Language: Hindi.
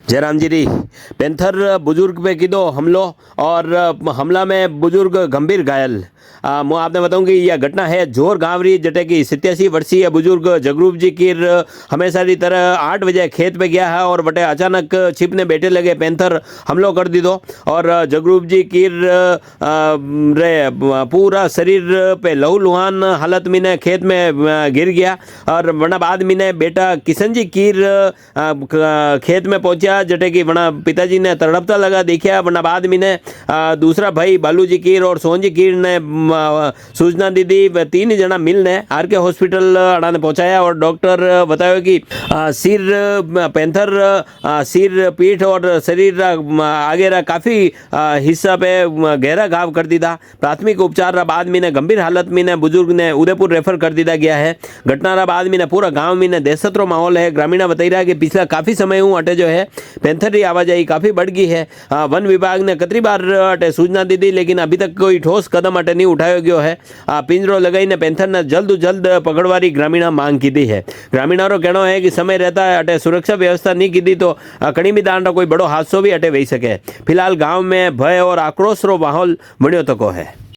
जयराम जी री पैंथर बुजुर्ग पे कीधो हमलो और हमला में बुजुर्ग गंभीर घायल। मैं आपने बताऊं कि यह घटना है जोर गांव री जटे की 87 वर्षीय बुजुर्ग जगरूप जी की हमेशा की तरह 8 बजे खेत पे गया है और बटे अचानक छिपने बैठे लगे पैंथर हमलो कर दी दो और जगरूप जी की रे पूरा शरीर पे लहू लुहान हालत में ने खेत में गिर गया और वरना बाद में ने बेटा किशन जी कीर खेत में पहुंचा जटे की वरना पिताजी ने तड़पता लगा देखा वरना बाद में ने दूसरा भाई बालू जी कीर और सोहन जी कीर ने सूचना दी दी। 3 जना मिलने आर के हॉस्पिटल अड़ा ने पहुंचाया और डॉक्टर बताया कि सिर पैंथर सिर पीठ और शरीर आगे रा काफ़ी हिस्सा पे गहरा घाव कर दिया। प्राथमिक उपचार बाद में गंभीर हालत में बुजुर्ग ने उदयपुर रेफर कर दिया गया है। घटना रा बाद में पूरा गांव में दहशत रो माहौल है। ग्रामीण बता रहा है कि पिछला काफ़ी समय हूँ अटे जो है पैंथर की आवाजाही काफ़ी बढ़ गई है। वन विभाग ने कतरी बार अटे सूचना दी थी लेकिन अभी तक कोई ठोस कदम अटे नहीं उठाया गयो है। पिंजरो लगाई पैंथर ने जल्द जल्द पकड़वारी ग्रामीण मांग की है। ग्रामीणों रो कहना है कि समय रहता है अटे सुरक्षा व्यवस्था नहीं की तो कड़ी भी दांडा कोई बड़ो हादसो भी अटे वही सके। फिलहाल गांव में भय और आक्रोश रो माहौल बन्यो तको है।